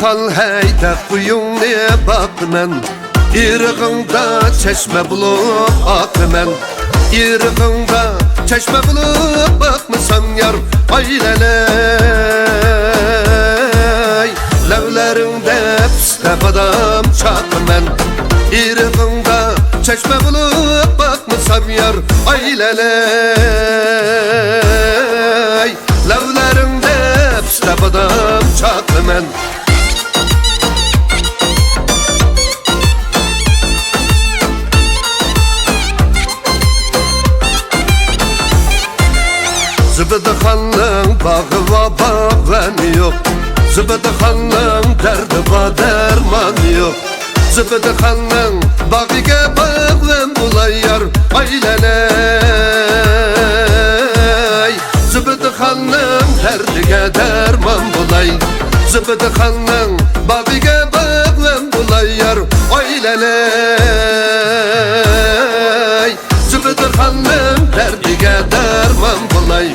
Hal heyde kuyumne bakmen İrğında çeşme bulup akmen İrğında çeşme bulup bakmısan yar ayleley Levlerinde piste badam çakmen İrğında çeşme bulup bakmısan yar ayleley Levlerinde piste badam çakmen Zıbıdıxanın bağı va bağlan yok Zıbıdıxanın derdi va derman yok Zıbıdıxanın bağıga bağlan bulayar ayleley Zıbıdıxanın derdige derman bulay Zıbıdıxanın bağıga bağlan bulayar ayleley Zıbıdıxanın derdige derman bulay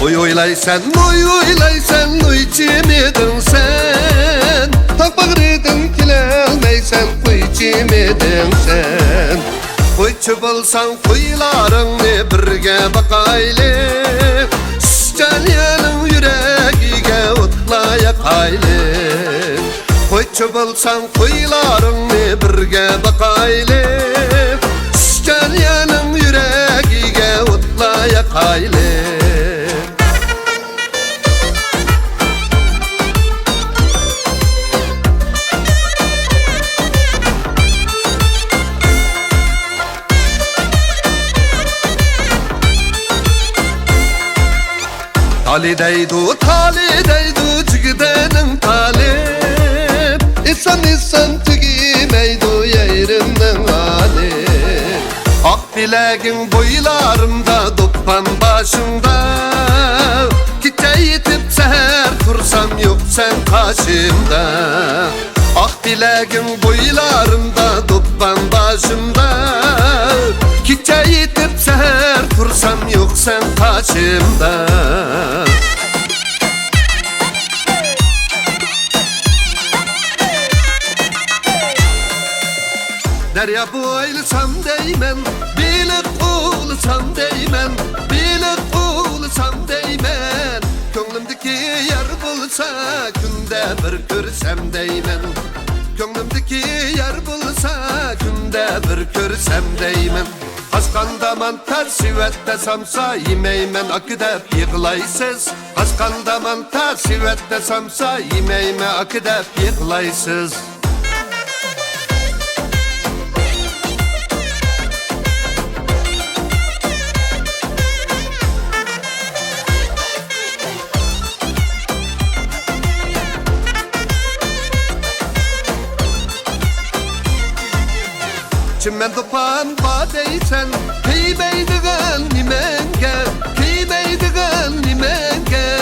Oy oylaysan, oy çimedin sen Tak bağrıdın kilelmeysen, oy çimedin sen Oyçu bulsan kuylarını birge bakaylı Şişcanyanın yüreğine otlayak aylı Oyçu bulsan kuylarını birge bakaylı Şişcanyanın yüreğine otlayak aylı Tali deydu cigdenin talip İnsan tigimeydu yerimden alip Ak bilegin boylarımda doppan başımda Gece yitip seher kursam yok sen karşımda Ak bilegin boylarımda doppan başımda Gece yitip seher kursam yok sen karşımda Derya boylusam deymen, bilik oğlusam deymen Bilik oğlusam deymen Könglimdeki yer bulsa günde bir görsem deymen Könglimdeki yer bulsa günde bir görsem deymen Askanda mantar sivette samsa yemeymen akıdep yıkılaysız Askanda mantar sivette samsa yemeyme akıdep yıkılaysız Çimen topan badeysen Kiymeydiğen nimenge Kiymeydiğen nimenge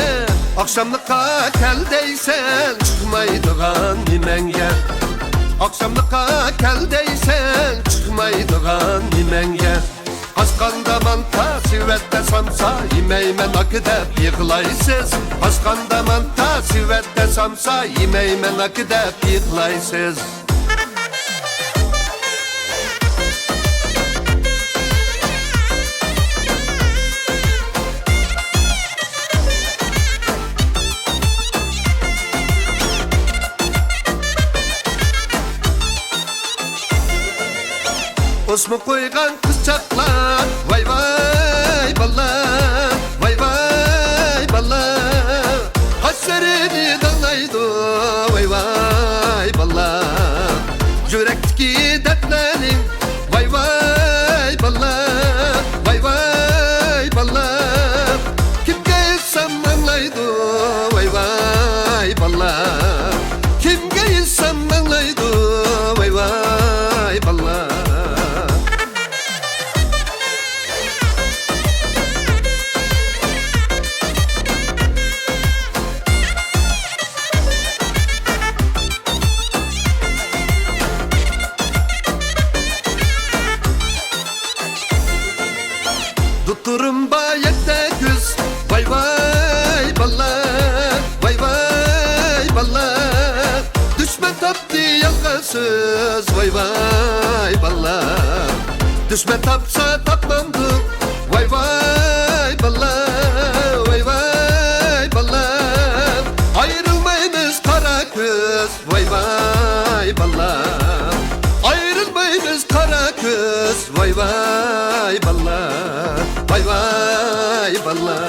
Akşamlıkka keldeysen Çıkmaydiğen nimenge Akşamlıkka keldeysen Çıkmaydiğen nimenge Askanda manta sivette samsa Yemeymen akıdep yıkılaysız Askanda manta sivette samsa Yemeymen akıdep yıkılaysız Osmu koygan kızcaklar Vay vay ballar Vay vay ballar Hasrerini danaydı Vay vay ballar Yürekteki dertlerin Vay vay ballar Vay vay ballar Kimge insan anlaydı Vay vay ballar Kimge insan anlaydı Vay vay ballar Tutturun bayette güz. Vay vay ballar, vay vay ballar. Düşman taptı yakasız. Vay vay ballar. Düşman tapsa tapmandık. Vay vay ballar, vay vay ballar. Ayrılmayınız kara kız. Vay vay ballar. Ayrılmayınız kara kız. Vay vay ballar, vay vay ballar.